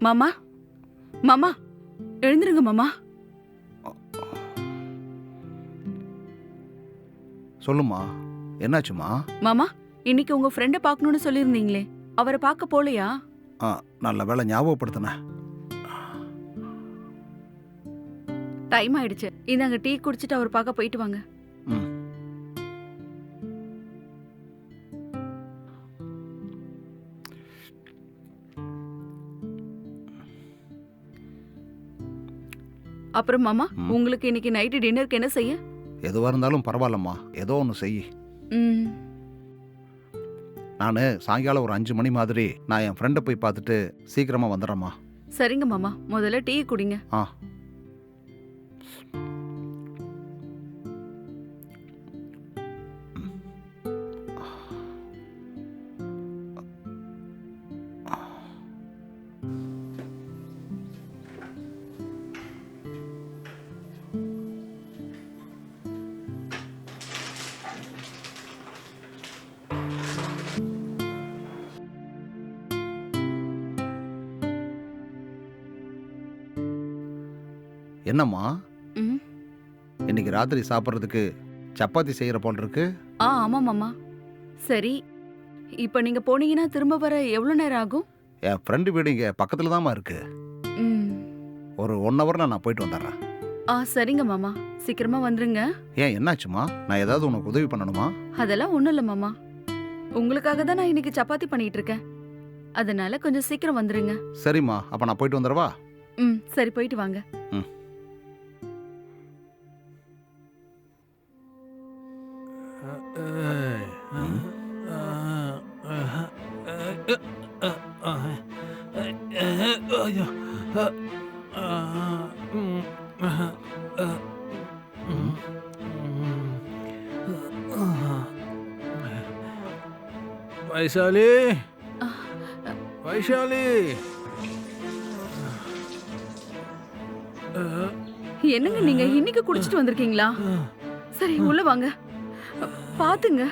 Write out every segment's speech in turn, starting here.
மாமா, மாமா, எழுந்திருங்க மாமா. சொல்லுமா, என்னாச்சுமா? மாமா, இன்னைக்கு உங்க ஃப்ரெண்ட பார்க்கணும்னு சொல்லியிருந்தீங்களே, அவரை பார்க்க போலையா? நல்ல வேளை ஞாபகப்படுத்தின. டைம் ஆயிடுச்சு. இந்தாங்க டீ குடிச்சிட்டு அவர் பார்க்க போயிட்டு வாங்க. ம். அப்புறம் மாமா, ம். உங்களுக்கு இன்னைக்கு நைட்டு டின்னருக்கு என்ன செய்ய? எதுவாக இருந்தாலும் பரவாயில்லம்மா, ஏதோ ஒன்று செய். ம், நான் சாயங்காலம் ஒரு 5 மணி மாதிரி நான் என் ஃப்ரெண்டை போய் பார்த்துட்டு சீக்கிரமாக வந்துடுறேம்மா. சரிங்க மாமா, முதல்ல டீ குடிங்க. ஆ. என்னம்மா, ம். இன்னைக்கு ராத்திரி சாப்பிட்றதுக்கு சப்பாத்தி செய்கிற போல் இருக்கு. ஆமா மாமா. சரி, இப்ப நீங்க போனீங்கன்னா திரும்ப வர எவ்வளவு நேரம் ஆகும்? என் ஃப்ரெண்டு வீடு இங்கே பக்கத்தில் தாம்மா இருக்கு. ம். ஒரு 1 ஹவரில் நான் போயிட்டு வந்துடுறேன். சரிங்க மாமா, சீக்கிரமா வந்துருங்க. ஏன், என்னாச்சுமா? நான் ஏதாவது உனக்கு உதவி பண்ணணுமா? அதெல்லாம் ஒண்ணும் இல்ல மாமா. உங்களுக்காக தான் நான் இன்னைக்கு சப்பாத்தி பண்ணிட்டு இருக்கேன். அதனால கொஞ்சம் சீக்கிரம் வந்துருங்க. சரிம்மா, அப்போ நான் போயிட்டு வந்துடவா? ம், சரி, போயிட்டு வாங்க. ம். வைஷாலி, வைஷாலி. என்னங்க நீங்க இன்னைக்கு குடிச்சிட்டு வந்திருக்கீங்களா? சரி, உள்ள வாங்க. பாத்துங்க.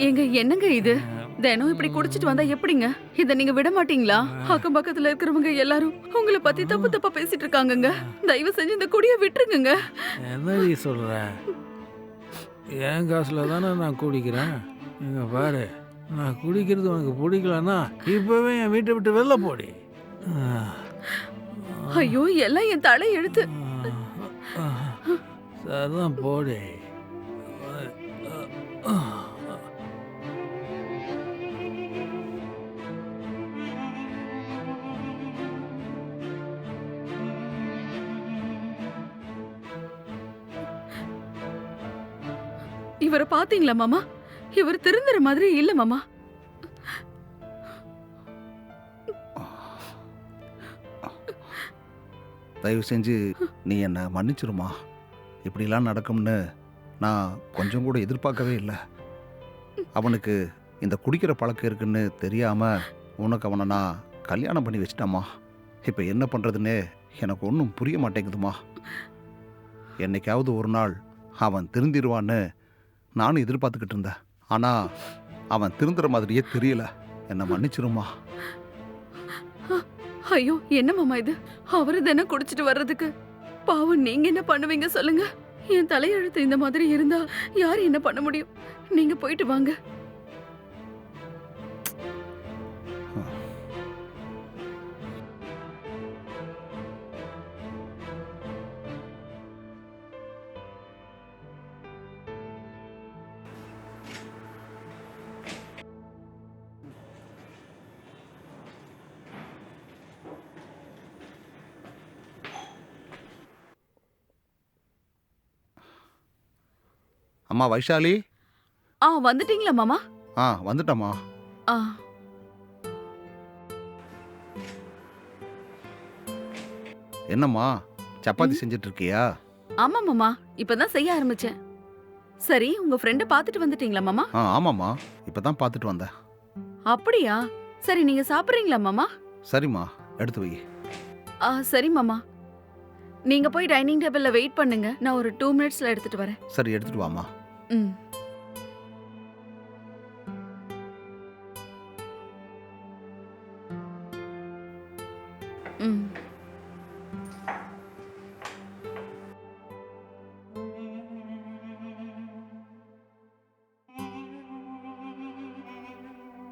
ஏங்க, என்னங்க இது? தினம் இப்படி குடிச்சிட்டு வந்தா எப்படிங்க? இத நீங்க விட மாட்டீங்களா? அக்கம் பக்கத்துல இருக்கிறவங்க எல்லாரும் உங்களை பத்தி தப்பு தப்பா பேசிட்டு இருக்காங்கங்க. தயவு செஞ்சு இந்த குடியை விட்டுருங்க. என்னடி சொல்ற? என் காசுல தானே நான் குடிக்கிறேன். இங்க பாரு, நான் குடிக்கிறது உனக்கு பிடிக்கலன்னா இப்பவே என் வீட்டை விட்டு வெளில போடி. ஐயோ, எல்லாம் என் தலை எழுத்து. சரிதான், போடி. இவரை பாத்தீங்களா மாமா? இவர் திருந்துற மாதிரி இல்ல மாமா. தயவு செஞ்சு நீ என்னை மன்னிச்சிருமா. இப்படிலாம் நடக்கும்னு நான் கொஞ்சம் கூட எதிர்பார்க்கவே இல்லை. அவனுக்கு இந்த குடிக்கிற பழக்கம் இருக்குன்னு தெரியாமல் உனக்கு அவனை நான் கல்யாணம் பண்ணி வச்சிட்டேம்மா. இப்போ என்ன பண்ணுறதுன்னே எனக்கு ஒன்றும் புரிய மாட்டேங்குதுமா. என்னைக்காவது ஒரு நாள் அவன் திருந்திடுவான்னு நானும் எதிர்பார்த்துக்கிட்டு இருந்தேன். ஆனால் அவன் திருந்துற மாதிரியே தெரியல. என்னை மன்னிச்சிருமா. ஐயோ, என்ன மாமா இது? அவரு தானே குடிச்சிட்டு வர்றதுக்கு. பாவம், நீங்க என்ன பண்ணுவீங்க சொல்லுங்க? என் தலையெழுத்து இந்த மாதிரி இருந்தா யார் என்ன பண்ண முடியும்? நீங்க போயிட்டு வாங்க. அம்மா வைஷாலி, வந்துட்டீங்களா மாமா? வந்துட்டம்மா. ஆ. என்னம்மா சப்பாத்தி ம். செஞ்சுட்டு இருக்கியா? ஆமா மாமா, இப்பதான் செய்ய ஆரம்பிச்சேன். சரி, உங்க ஃப்ரெண்ட பாத்துட்டு வந்துட்டீங்களா மாமா? ஆமாம்மா, இப்பதான் பார்த்துட்டு வந்தேன். அப்படியா? சரி, நீங்க சாப்பிடுறீங்களா மாமா? சரிம்மா, எடுத்து வை. சரி மாமா. நீங்க போய் டைனிங் டேபிள்ல வெயிட் பண்ணுங்க. நான் ஒரு 2 மினிட்ஸ்ல எடுத்துட்டு வரேன். சரி, எடுத்துட்டு வாம்மா. ம். ம்.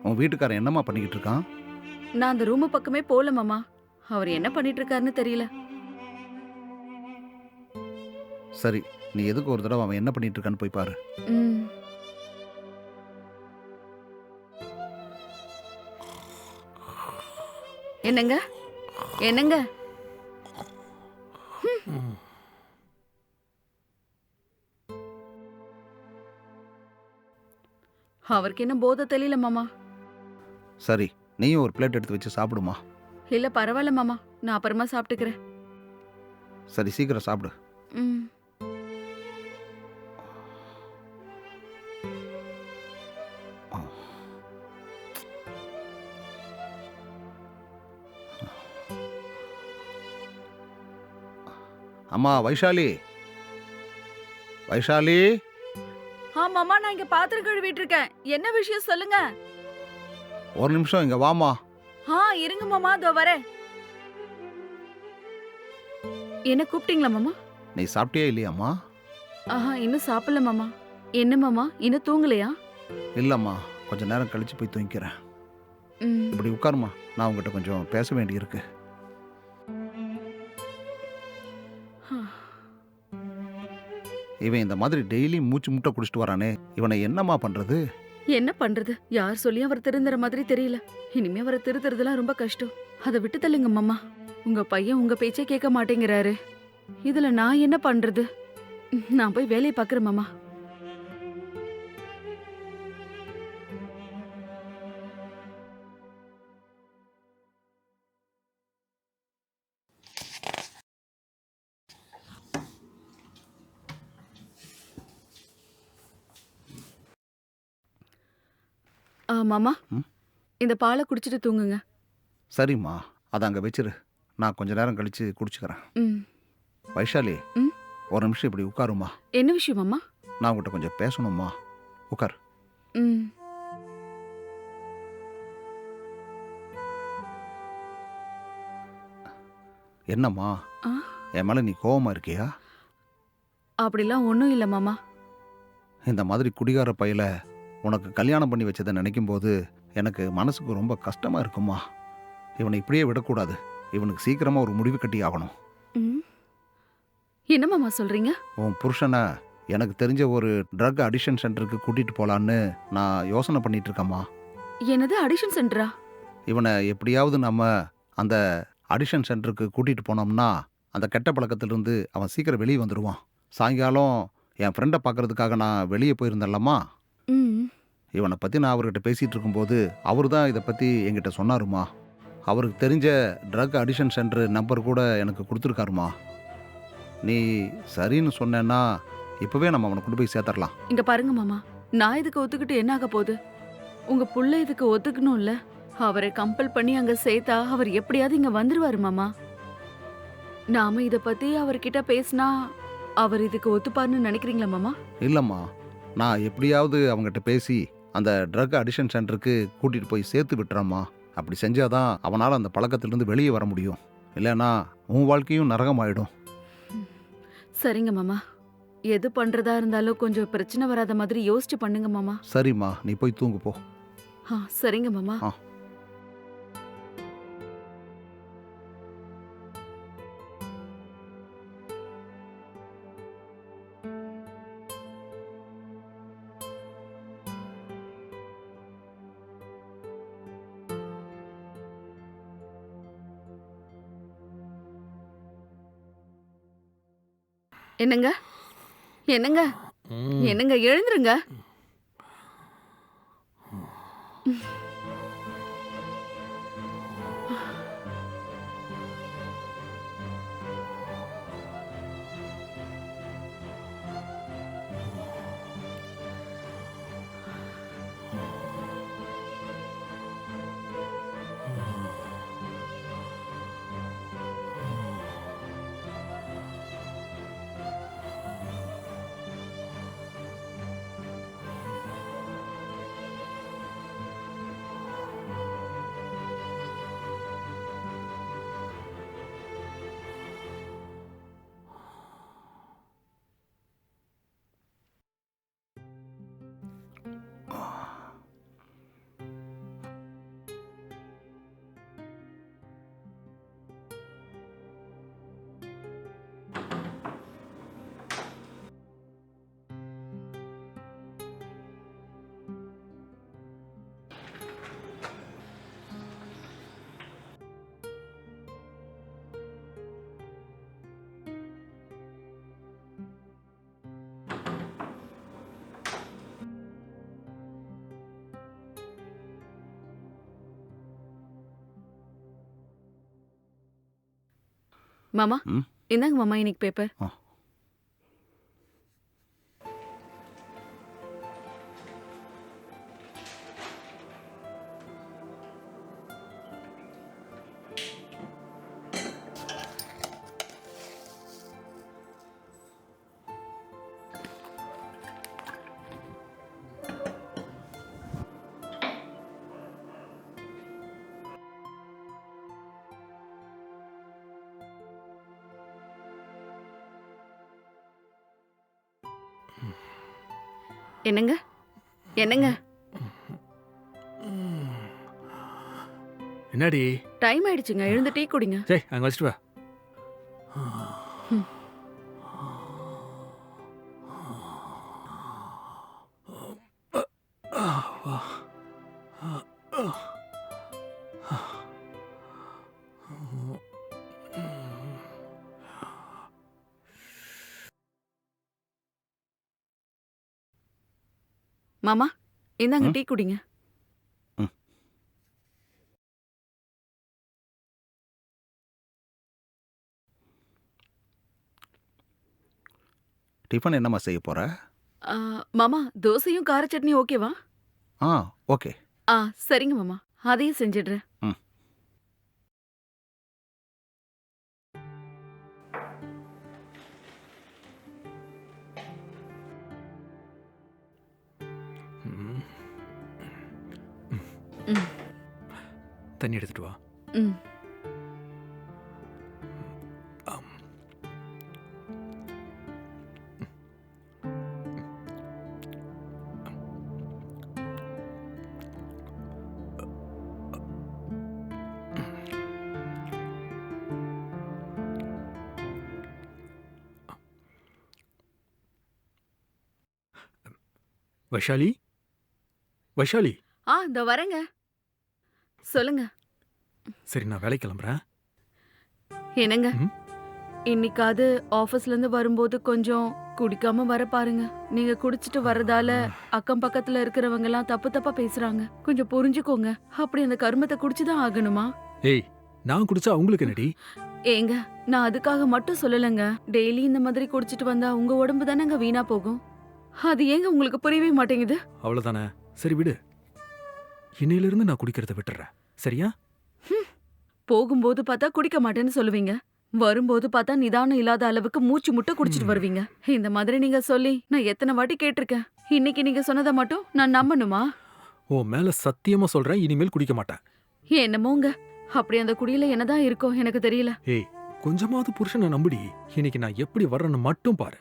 உன் வீட்டுக்காரன் என்னம்மா பண்ணிக்கிட்டு இருக்கான்? நான் அந்த ரூம் பக்கமே போல மாமா. அவர் என்ன பண்ணிட்டு இருக்காருன்னு தெரியல. சரி, நீ எதுக்கு ஒரு தடவை அவன் என்ன பண்ணிட்டு இருக்கான்னு போய் பாரு. ம். என்னங்க? என்னங்க? ம். அவருக்கு என்ன போதை தெரியல மாமா. சரி, நீயும் ஒரு பிளேட் எடுத்து வச்சு சாப்பிடுமா. இல்ல பரவாயில்ல மாமா, நான் அப்புறமா சாப்பிட்டுக்கிறேன். சரி, சீக்கிரம் சாப்பிடு. ம். ஆ. அம்மா வைஷாலி, வைஷாலி, மாமா, நான் இங்க பாத்திரம் கழுவிட்டு இருக்கேன். என்ன விஷயம் சொல்லுங்க. ஒரு நிமிஷம் இங்க வாமா. இருங்க மாமா, இதோ வரேன். என்ன கூப்பிட்டீங்களா மாமா? நீ சாப்பிட்டியா இல்லையாம்மா? இன்னும் சாப்பிடல மாமா. என்ன மாமா, இன்னும் தூங்கலையா? இல்லம்மா, கொஞ்ச நேரம் கழிச்சு போய் தூங்கிக்கிறேன். ம். இப்படி உட்காருமா, நான் உங்ககிட்ட கொஞ்சம் பேச வேண்டியிருக்கு. இவன் இந்த மாதிரி டெய்லி மூச்சு முட்டை குடிச்சிட்டு வரானே, இவனை என்னம்மா பண்றது? என்ன பண்றது? யார் சொல்லி அவர் திருந்துற மாதிரி தெரியல. இனிமே அவரை திருத்துறதுலாம் ரொம்ப கஷ்டம். அதை விட்டு தள்ளுங்க மாமா. உங்க பையன் உங்க பேச்சே கேட்க மாட்டேங்கிறாரு. இதுல நான் என்ன பண்றது? நான் போய் வேலையை பாக்குறேன் மாமா. மாமா, ம்? இந்த பாலை குடிச்சிட்டு தூங்குங்க. சரிம்மா, அதை அங்கே வச்சிரு, நான் கொஞ்ச நேரம் கழிச்சு குடிச்சுக்கிறேன். ம். வைஷாலி, ம்? ஒரு நிமிஷம் இப்படி உட்காருமா. என்ன விஷயம் மாமா? நான் உங்ககிட்ட கொஞ்சம் பேசணும்மா. உட்கார். ம். என்னம்மா, ஆ, என் மேலே நீ கோவமா இருக்கியா? அப்படிலாம் ஒண்ணும் இல்ல மாமா. இந்த மாதிரி குடிகார பையில உனக்கு கல்யாணம் பண்ணி வச்சதை நினைக்கும் போது எனக்கு மனசுக்கு ரொம்ப கஷ்டமா இருக்குமா. இவனை இப்படியே விடக்கூடாது. இவனுக்கு சீக்கிரமா ஒரு முடிவு கட்டி ஆகணும். ம். என்ன மாமா சொல்றீங்க? உன் புருஷனை எனக்கு தெரிஞ்ச ஒரு ட்ரக் அடிஷன் சென்டருக்கு கூட்டிட்டு போலான்னு நான் யோசனை பண்ணிட்டு இருக்கேம்மா. என்னது, அடிஷன் சென்டரா? இவனை எப்படியாவது நம்ம அந்த அடிஷன் சென்டருக்கு கூட்டிட்டு போனோம்னா அந்த கெட்ட பழக்கத்திலிருந்து அவன் சீக்கிரம் வெளியே வந்துடுவான். சாயங்காலம் என் ஃப்ரெண்டை பார்க்கறதுக்காக நான் வெளியே போயிருந்தேன்லம்மா. ம். இவனை பற்றி நான் அவர்கிட்ட பேசிகிட்டு இருக்கும்போது அவர் தான் இதை பற்றி என்கிட்ட சொன்னாருமா. அவருக்கு தெரிஞ்ச ட்ரக் அடிஷன் சென்டர் நம்பர் கூட எனக்கு கொடுத்துருக்காருமா. நீ சரின்னு சொன்னேன்னா இப்போவே நம்ம அவனை கொண்டு போய் சேர்த்துடலாம். இங்க பாருங்க மாமா, நான் இதுக்கு ஒத்துக்கிட்டு என்ன ஆக போகுது? உங்க புள்ள இதுக்கு ஒத்துக்கணும்ல. அவரை கம்பல் பண்ணி அங்க சேர்த்தா அவர் எப்படியாவது இங்க வந்துருவாரு மாமா. நாம இத பத்தி அவர்கிட்ட பேசினா அவர் இதுக்கு ஒத்துப்பாருன்னு நினைக்கிறீங்களா மாமா? இல்லைம்மா, நான் எப்படியாவது அவங்ககிட்ட பேசி அந்த ட்ரக் அடிஷன் சென்டருக்கு கூட்டிகிட்டு போய் சேர்த்து விட்டுறேம்மா. அப்படி செஞ்சாதான் அவனால் அந்த பழக்கத்திலிருந்து வெளியே வர முடியும். இல்லைன்னா உன் வாழ்க்கையும் நரகமாயிடும். சரிங்க மாமா, எது பண்றதா இருந்தாலும் கொஞ்சம் பிரச்சனை வராத மாதிரி யோசிச்சு பண்ணுங்க மாமா. சரிம்மா, நீ போய் தூங்கு போ. சரிங்க மாமா. ஆ. என்னங்க? என்னங்க? ம். என்னங்க, எழுந்துருங்க. மாமா ம். இந்தாங்க மாமா இன்னைக்கு பேப்பர். ஆ. என்னங்க என்னங்க என்னடி? டைம் ஆயிடுச்சுங்க, எழுந்து டீ குடிங்க. சரி அங்கே வச்சுட்டு வா. மாமா இந்தாங்க ம். டீ குடிங்க. ம். டிஃபன் என்னம்மா செய்ய போற? ஆ, மாமா தோசையும் கார சட்னியும் ஓகேவா? ஆ, ஓகே. ஆ சரிங்க மாமா, அதையும் செஞ்சிடுறேன். ம். ம். ம். தண்ணி எடுத்துட்டு வா. ம். ஆம். வைஷாலி, வைஷாலி. இந்த வரேங்க. சொல்லுங்க. சரி நான் வேலைக்கு கிளம்புறேன். என்னங்க ம். இன்னைக்காவது ஆபீஸ்ல இருந்து வரும்போது கொஞ்சம் குடிக்காம வர பாருங்க. நீங்க குடிச்சிட்டு வர்றதால அக்கம் பக்கத்துல இருக்கிறவங்க எல்லாம் தப்பு தப்பா பேசுறாங்க. கொஞ்சம் புரிஞ்சுக்கோங்க. அப்படி அந்த கருமத்தை குடிச்சுதான் ஆகணுமா? ஏய், நான் குடிச்சா உங்களுக்கு என்னடி? ஏங்க நான் அதுக்காக மட்டும் சொல்லலங்க. டெய்லி இந்த மாதிரி குடிச்சிட்டு வந்தா உங்க உடம்பு தானங்க வீணா போகும். அது ஏங்க உங்களுக்கு புரியவே மாட்டேங்குது? அவ்வளவுதானே. சரி விடு. இன்னையிலிருந்து நான் குடிக்கிறத விட்டுறேன். சரியா? போகும்போது பார்த்தா குடிக்க மாட்டேன்னு சொல்லுவீங்க, வரும்போது பார்த்தா நிதானம் இல்லாத அளவுக்கு மூச்சு முட்டை குடிச்சிட்டு வருவீங்க. இந்த மாதிரி நீங்க சொல்லி நான் எத்தனை வாட்டி கேட்டிருக்கேன். இன்னைக்கு நீங்க சொன்னதை மட்டும் நான் நம்பணுமா? உன் மேல சத்தியமா சொல்றேன், இனிமேல் குடிக்க மாட்டேன். என்னமோங்க, அப்படி அந்த குடியில என்னதான் இருக்கோ எனக்கு தெரியல. ஏய், கொஞ்சமாவது புருஷனை நம்புடி. இன்னைக்கு நான் எப்படி வர்றேன்னு மட்டும் பாரு.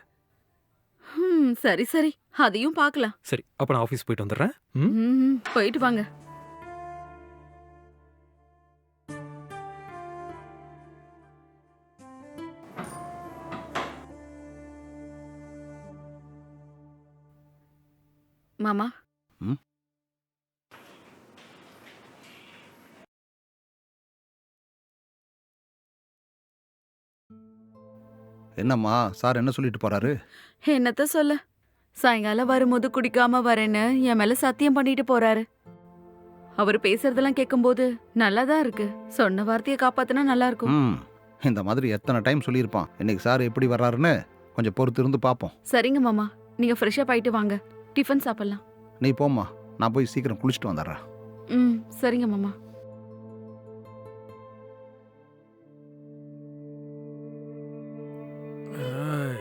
சரி சரி, அதையும் பார்க்கலாம். சரி, அப்ப நான் ஆபீஸ் போயிட்டு வந்துடுறேன். ம்? போயிட்டு வாங்க. மாமா ம். என்னம்மா சார் என்ன சொல்லிட்டு போறாரு? என்னத்த சொல்ல, சாயங்காலம் வரும்போது குடிக்காம வரேன்னு என் மேல சத்தியம் பண்ணிட்டு போறாரு. அவர் பேசுறதெல்லாம் கேட்கும்போது நல்லாதான் இருக்கு. சொன்ன வார்த்தையை காப்பாத்தினா நல்லா இருக்கும். ம். இந்த மாதிரி எத்தனை டைம் சொல்லியிருப்பான். இன்னைக்கு சார் எப்படி வர்றாருன்னு கொஞ்சம் பொறுத்து இருந்து பார்ப்போம். சரிங்க மாமா, நீங்க ஃப்ரெஷ்ஷா போயிட்டு வாங்க, டிஃபன் சாப்பிடலாம். நீ போம்மா, நான் போய் சீக்கிரம் குளிச்சுட்டு வந்துடுறேன். சரிங்க மாமா. ஏய்,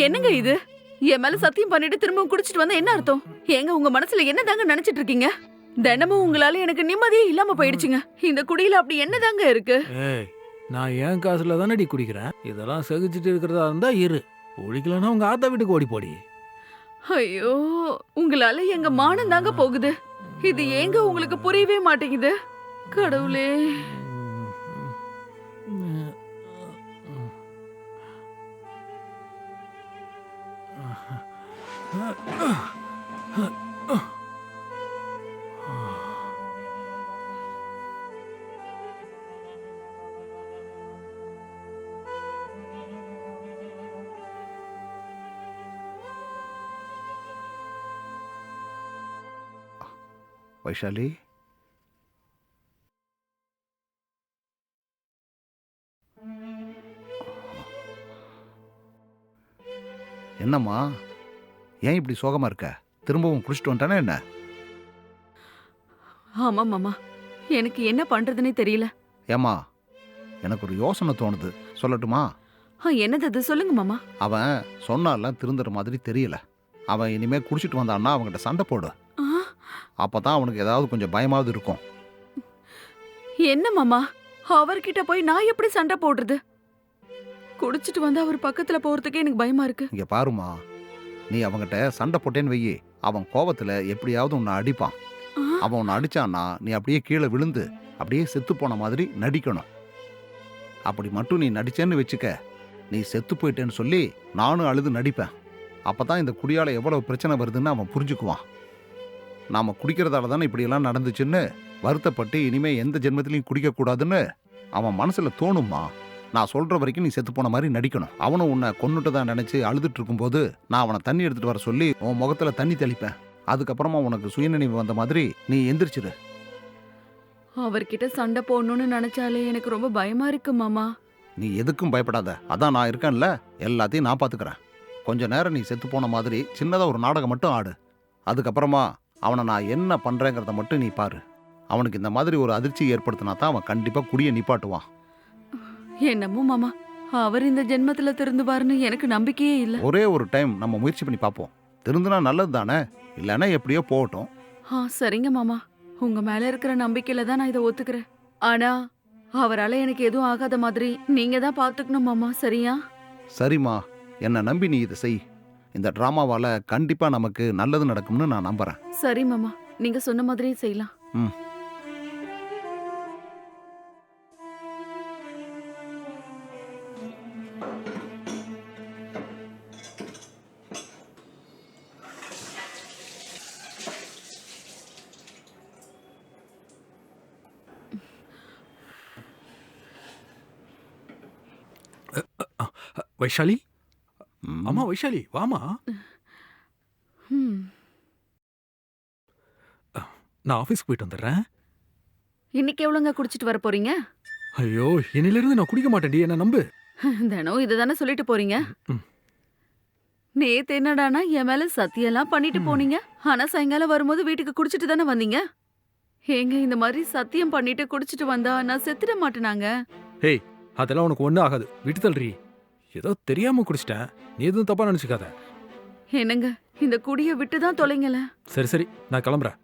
என்னங்க இது? என் மேல சத்தியம் பண்ணிட்டு திரும்பவும் குடிச்சிட்டு வந்தா என்ன அர்த்தம்? ஏங்க உங்க மனசுல என்னதாங்க நினைச்சிட்டு இருக்கீங்க? தினமும் உங்களால எனக்கு நிம்மதியே இல்லாம போயிடுச்சுங்க. இந்த குடியில அப்படி என்னதாங்க இருக்கு? ஏய், நான் என் காசுல தானடி குடிக்கிறேன். இதெல்லாம் சகிச்சுட்டு இருக்கிறதா இருந்தா இரு. குடிக்கலன்னா உங்க ஆத்தா வீட்டுக்கு ஓடி போடி. ஐயோ, உங்களால எங்க மானம் தாங்க போகுது. இது ஏங்க உங்களுக்கு புரியவே மாட்டேங்குது? கடவுளே. வைஷாலி, என்னம்மா, ஏன் இப்படி சோகமா இருக்க? திரும்பவும் குடிச்சிட்டு வந்துட்டானே என்ன? ஆமா மாமா, எனக்கு என்ன பண்றதுன்னே தெரியல. ஏம்மா, எனக்கு ஒரு யோசனை தோணுது, சொல்லட்டுமா? என்னது அது, சொல்லுங்க மாமா. அவன் சொன்னாலாம் திருந்துற மாதிரி தெரியல. அவன் இனிமே குடிச்சிட்டு வந்தான்னா அவன்கிட்ட சண்டை போடு. ஆ, அப்பதான் அவனுக்கு ஏதாவது கொஞ்சம் பயமாவது இருக்கும். என்ன மாமா, அவர்கிட்ட போய் நான் எப்படி சண்டை போடுறது? குடிச்சிட்டு வந்து அவர் பக்கத்துல போறதுக்கே எனக்கு பயமா இருக்கு. இங்க பாருமா, நீ அவன்கிட்ட சண்டை போட்டேன்னு வையி, அவன் கோபத்துல எப்படியாவது உன்னை அடிப்பான். ஆ, அவன் உன்னை அடிச்சான்னா நீ அப்படியே கீழே விழுந்து அப்படியே செத்து போன மாதிரி நடிக்கணும். அப்படி மட்டும் நீ நடிச்சேன்னு வச்சுக்க, நீ செத்து போயிட்டேன்னு சொல்லி நானும் அழுது நடிப்பேன். அப்பதான் இந்த குடியால எவ்வளவு பிரச்சனை வருதுன்னு அவன் புரிஞ்சுக்குவான். நாம குடிக்கிறதால தானே இப்படியெல்லாம் நடந்துச்சுன்னு வருத்தப்பட்டு இனிமே எந்த ஜென்மத்திலையும் குடிக்கக்கூடாதுன்னு அவன் மனசுல தோணுமா. நான் சொல்ற வரைக்கும் நீ செத்து போன மாதிரி நடிக்கணும். அவனும் உன்னை கொன்னுட்டு தான் நினைச்சு அழுதுட்டு இருக்கும்போது நான் அவனை தண்ணி எடுத்துட்டு வர சொல்லி உன் முகத்துல தண்ணி தெளிப்பேன். அதுக்கப்புறமா உனக்கு சுயநினைவு வந்த மாதிரி நீ எந்திரிச்சிரு. அவர்கிட்ட சண்டை போடணும்னு நினைச்சாலே எனக்கு ரொம்ப பயமா இருக்கு மாமா. நீ எதுக்கும் பயப்படாத, அதான் நான் இருக்கேன்ல, எல்லாத்தையும் நான் பாத்துக்கிறேன். கொஞ்ச நேரம் நீ செத்து போன மாதிரி சின்னதா ஒரு நாடகம் மட்டும் ஆடு. அதுக்கப்புறமா அவனை நான் என்ன பண்றேங்கிறத மட்டும் நீ பாரு. அவனுக்கு இந்த மாதிரி ஒரு அதிர்ச்சி ஏற்படுத்தினா தான் அவன் கண்டிப்பா குடிய நிப்பாட்டுவான். என்னமோ மாமா, அவர் இந்த ஜென்மத்துல திருந்துவாருன்னு எனக்கு நம்பிக்கையே இல்ல. ஒரே ஒரு டைம் நம்ம முயற்சி பண்ணி பார்ப்போம். திருந்துனா நல்லது தானே, இல்லைன்னா எப்படியோ போகட்டும். சரிங்க மாமா, உங்க மேல இருக்கிற நம்பிக்கையில தான் நான் இதை ஒத்துக்கிறேன். ஆனா அவரால எனக்கு எதுவும் ஆகாத மாதிரி நீங்க தான் பாத்துக்கணும் மாமா, சரியா? சரிம்மா, என்னை நம்பி நீ இதை செய். இந்த டிராமாவால கண்டிப்பா நமக்கு நல்லது நடக்கும்னு நான் நம்புறேன். சரி மாமா, நீங்க சொன்ன மாதிரியே செய்யலாம். ம். வைஷாலி, ம். அம்மா வைஷாலி வாமா. ம். நான் ஆஃபீஸ்க்கு போயிட்டு வந்துடுறேன். இன்னைக்கு எவ்வளோங்க குடிச்சிட்டு வர போறீங்க? ஐயோ, இன்னிலிருந்து நான் குடிக்க மாட்டேன்டி, என்ன நம்பு. தினம் இதை தானே சொல்லிட்டு போறீங்க. ம். நேத்து என்னடானா என் மேல சத்தியெல்லாம் பண்ணிட்டு போனீங்க. ஆனா சாயங்காலம் வரும்போது வீட்டுக்கு குடிச்சிட்டு தானே வந்தீங்க. ஏங்க, இந்த மாதிரி சத்தியம் பண்ணிட்டு குடிச்சிட்டு வந்தா நான் செத்துட மாட்டேனாங்க. ஹேய், அதெல்லாம் உனக்கு ஒன்றும் ஆகாது, விட்டு தள்ளுறி. ஏதோ தெரியாம குடிச்சிட்டேன், நீ எதுவும் தப்பா நினைச்சுக்காத. என்னங்க, இந்த குடியை விட்டு தான் தொலைங்களேன். சரி சரி, நான் கிளம்புறேன்.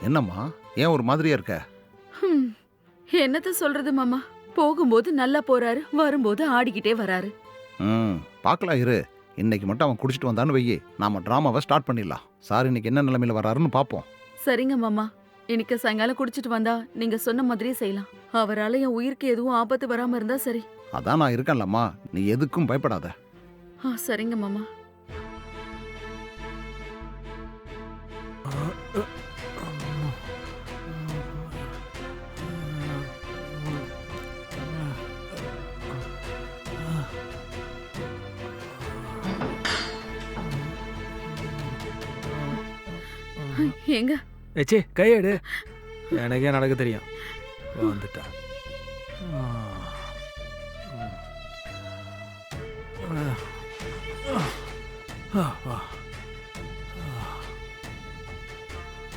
என்னம்மா, ஏன் ஒரு மாதிரியா இருக்க? ஹம், என்னத்த சொல்றது மாமா, போகும்போது நல்லா போறாரு, வரும்போது ஆடிக்கிட்டே வராரு. ம், பார்க்கலாம் இரு. இன்னைக்கு மட்டும் அவன் குடிச்சிட்டு வந்தான்னு வையே, நாம டிராமாவை ஸ்டார்ட் பண்ணிடலாம். சார் இன்னைக்கு என்ன நிலைமையில வராருன்னு பார்ப்போம். சரிங்க மாமா, இன்னைக்கு சாயங்காலம் குடிச்சிட்டு வந்தா நீங்க சொன்ன மாதிரியே செய்யலாம். அவரால என் உயிருக்கு எதுவும் ஆபத்து வராம இருந்தா சரி. அதான் நான் இருக்கேன்லம்மா, நீ எதுக்கும் பயப்படாத. சரிங்க மாமா. எங்க ஏச்சே, கையெடு. எனக்கே நடக்க தெரியும். வந்துட்டா.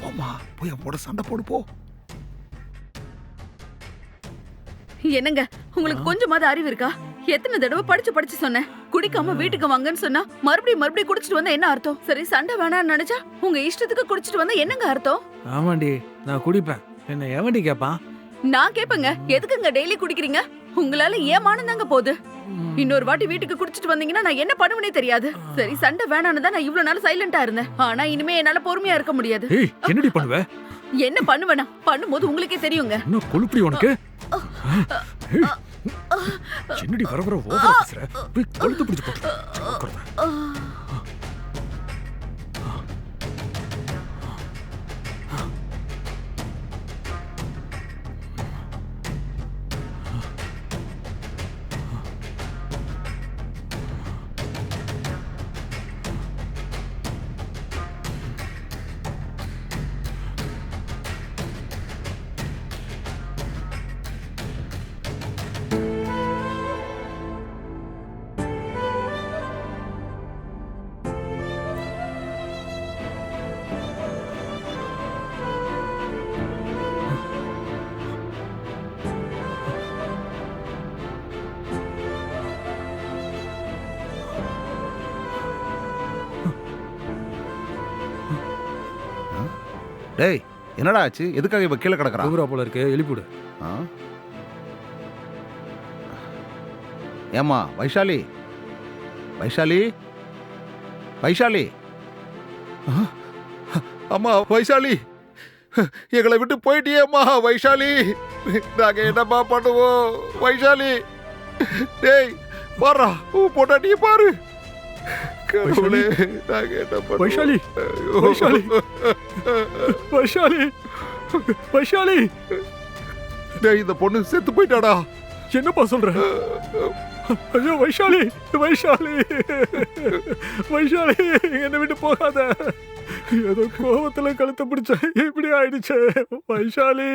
போம்மா, போய் அவன் கூட சண்டை போடு போ. என்னங்க, உங்களுக்கு கொஞ்சமாவது அறிவு இருக்கா? எத்தனை தடவை படிச்சு சொன்னேன், குடிக்காம வீட்டுக்கு வாங்கன்னு சொன்னா மறுபடியும் குடிச்சிட்டு வந்தா என்ன அர்த்தம்? சரி, சண்டை வேணாம்னு நினைச்சா உங்க இஷ்டத்துக்கு குடிச்சிட்டு வந்தா என்னங்க அர்த்தம்? ஆமாண்டி, நான் குடிப்பேன். என்ன எவன்டி கேட்பான்? நான் கேப்பேங்க, எதுக்குங்க டெய்லி குடிக்கிறீங்க? உங்களால ஏமானம் தாங்க போகுது. இன்னொரு வாட்டி வீட்டுக்கு குடிச்சிட்டு வந்தீங்கன்னா நான் என்ன பண்ணுவேனே தெரியாது. சரி, சண்டை வேணான்னு தான் நான் இவ்வளவு நாள் சைலண்டா இருந்தேன். ஆனா இனிமே என்னால பொறுமையா இருக்க முடியாது. ஏய், என்னடி பண்ணுவ? என்ன பண்ணுவேனா? பண்ணும்போது உங்களுக்கே தெரியுங்க. என்ன கொழுப்படி உனக்கு? ஏய், என்னடி வர வர ஓவரா பேசுற? போய் கழுத்து பிடிச்சு போட்டு. டேய், என்னடா ஆச்சு? எதுக்காக இவ கீழே கிடக்குறா? ஊரா போல இருக்கு, எழுப்பிவிடு. ஆ? ஏம்மா வைஷாலி, வைஷாலி, வைஷாலி. ஆ? அம்மா வைஷாலி, எங்களை விட்டு போயிட்டியேம்மா வைஷாலி. நாங்க என்னம்மா பண்ணுவோம் வைஷாலி? டேய் பாரா, உன் பொண்டாட்டியை பாரு. கடவுளே, நாங்க என்ன பண்ணுவோம்? வைஷாலி, வைஷாலி, வைஷாலி, வைஷாலி. டேய், இந்த பொண்ணு செத்து போயிட்டாடா. என்னப்பா சொல்ற? ஐயோ வைஷாலி, வைஷாலி, வைஷாலி, என்னை விட்டு போகாத. ஏதோ கோவத்துல கழுத்தை பிடிச்ச இப்படி ஆயிடுச்சு வைஷாலி.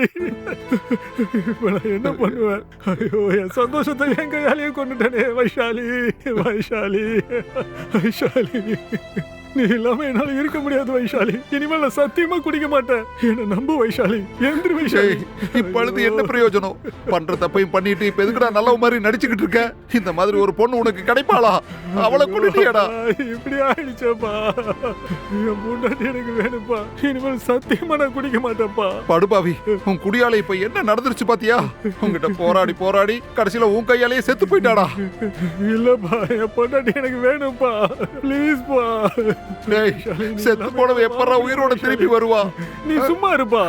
இப்ப நான் என்ன பண்ணுவேன்? ஐயோ, என் சந்தோஷத்தை என் கையாலேயே கொண்டுட்டேனே வைஷாலி, வைஷாலி, வைஷாலி. நீ இல்லாம என்னால இருக்க முடியாது வைஷாலி. இனிமேல் நான் சத்தியமா குடிக்க மாட்டேன். என்ன நம்பு வைஷாலி. எந்திரி வைஷாலி. இப்ப அழுது என்ன பிரயோஜனம்? பண்ற தப்பையும் பண்ணிட்டு இப்ப எதுக்குடா நல்ல மாதிரி நடிச்சுக்கிட்டு இருக்க? இந்த மாதிரி ஒரு பொண்ணு உனக்கு கிடைப்பாளா? அவளை கொண்டுட்டியாடா. இப்படி ஆயிடுச்சேப்பா. என் பொண்டாட்டி எனக்கு வேணும்ப்பா. இனிமேல் சத்தியமா நான் குடிக்க மாட்டேன்ப்பா. படுபாவி, உன் குடியால இப்ப என்ன நடந்துருச்சு பாத்தியா? உன்கிட்ட போராடி போராடி கடைசியில உன் கையாலேயே செத்து போயிட்டாடா. இல்லப்பா, என் பொண்டாட்டி எனக்கு வேணும்ப்பா. ப்ளீஸ் பா. டேய், செத்து போனவ எப்பறா உயிரோட திருப்பி வருவா? நீ சும்மா இருப்பா.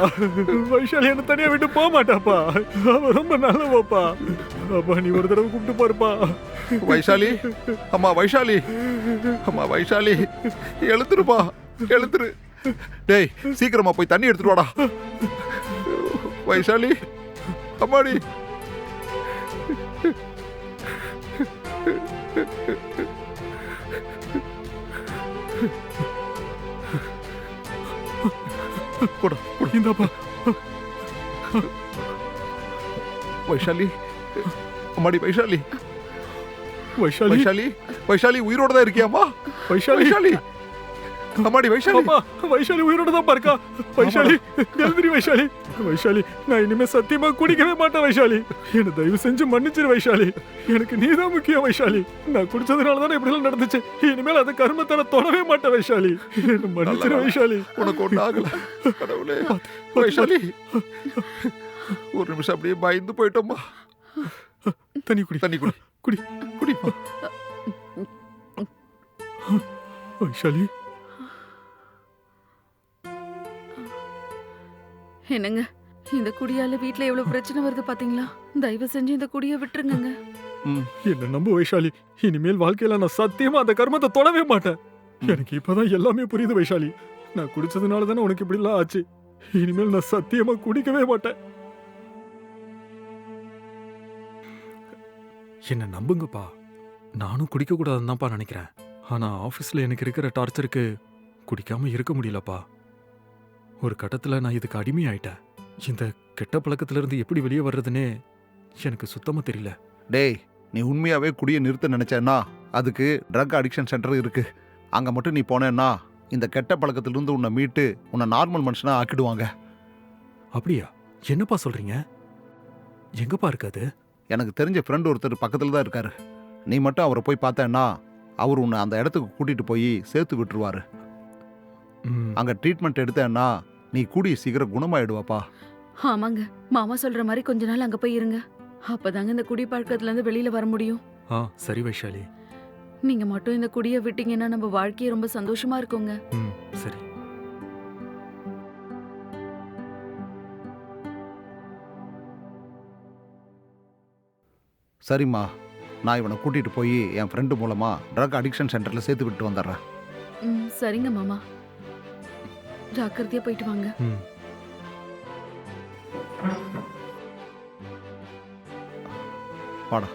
வைஷாலி என்ன தனியா விட்டு போக மாட்டாப்பா. அவ ரொம்ப நல்லவப்பா. அப்பா, நீ ஒரு தடவை கூப்பிட்டு பாருப்பா. வைஷாலி, அம்மா வைஷாலி, அம்மா வைஷாலி, எழுத்துருப்பா, எழுத்துரு. டேய், சீக்கிரமா போய் தண்ணி எடுத்துட்டு வாடா. வைஷாலி, அம்மாடி. போடா, போடா. இந்தாப்பா. வைஷாலி, அம்மாடி வைஷாலி, வைஷாலி, வைஷாலி, வைஷாலி உயிரோட தான் இருக்கியாம்மா? வைஷாலி, வைஷாலி, அம்மாடி வைஷாலி. அம்மா, வைஷாலி உயிரோட தான் இருக்கா. வைஷாலி, எழுந்திரி வைஷாலி. வைஷாலி, நான் இனிமே சத்தியமா குடிக்கவே மாட்டேன் வைஷாலி. என்ன தயவு செஞ்சு மன்னிச்சிரு வைஷாலி. எனக்கு நீதான் முக்கியம் வைஷாலி. நான் குடிச்சதுனால தானே இப்படி எல்லாம் நடந்துச்சு. இனிமேல் அந்த கர்மத்தை நான் தொடவே மாட்டேன் வைஷாலி. என்ன மன்னிச்சிரு வைஷாலி. உனக்கு ஒண்ணு ஆகல. கடவுளே. வைஷாலி, ஒரு நிமிஷம் அப்படியே பயந்து போயிட்டோம்மா. தண்ணி குடி, தண்ணி குடி, குடி, குடிப்பா. வைஷாலி. என்னங்க, இந்த குடியால வீட்ல எவ்வளவு பிரச்சனை வருது பாத்தீங்களா? தயவு செஞ்சு இந்த குடியை விட்டுருங்க. என்ன நம்பு வைஷாலி. இனிமேல் வாழ்க்கையில நான் சத்தியமா அந்த கர்மத்தை தொடவே மாட்டேன். எனக்கு இப்பதான் எல்லாமே புரியுது வைஷாலி. நான் குடிச்சதுனால தானே உனக்கு இப்படி எல்லாம் ஆச்சு. இனிமேல் நான் சத்தியமா குடிக்கவே மாட்டேன். என்ன நம்புங்கப்பா. நானும் குடிக்க கூடாதுன்னு தான்ப்பா நினைக்கிறேன். ஆனா ஆபீஸ்ல எனக்கு இருக்கிற டார்ச்சருக்கு குடிக்காம இருக்க முடியலப்பா. ஒரு கட்டத்துல நான் இதுக்கு அடிமையாயிட்டேன். இந்த கெட்ட பழக்கத்துல இருந்து எப்படி வெளியே வர்றதுன்னே எனக்கு சுத்தமா தெரியல. டேய், நீ உண்மையாவே குடியை நிறுத்த நினைச்சேன்னா அதுக்கு ட்ரக் அடிக்ஷன் சென்டர் இருக்கு. அங்க மட்டும் நீ போனேன்னா இந்த கெட்ட பழக்கத்திலிருந்து உன்னை மீட்டு உன்னை நார்மல் மனுஷனா ஆக்கிடுவாங்க. அப்படியா? என்னப்பா சொல்றீங்க? எங்கப்பா இருக்காது? எனக்கு தெரிஞ்ச ஃப்ரெண்ட் ஒருத்தர் பக்கத்துல தான் இருக்காரு. நீ மட்டும் அவரை போய் பார்த்தேன்னா அவர் உன்னை அந்த இடத்துக்கு கூட்டிட்டு போய் சேர்த்து விட்டுருவாரு. அங்க ட்ரீட்மெண்ட் எடுத்தேன்னா நீ கூடிய சீக்கிரம் குணமாயிடுவாப்பா. ஆமாங்க, மாமா சொல்ற மாதிரி கொஞ்ச நாள் அங்க போய் இருங்க. அப்பதாங்க இந்த குடி பழக்கத்துல இருந்து வெளியில வர முடியும். ஆ சரி வைஷாலி. நீங்க மட்டும் இந்த குடியை விட்டீங்கன்னா நம்ம வாழ்க்கையே ரொம்ப சந்தோஷமா இருக்குங்க. ம் சரி. சரிம்மா, நான் இவனை கூட்டிகிட்டு போய் என் ஃப்ரெண்டு மூலமாக ட்ரக் அடிக்ஷன் சென்டரில் சேர்த்து விட்டு வந்துடுறேன். சரிங்க மாமா. ஜாக்கிரதையா போயிட்டு வாங்க. ம் வாடா.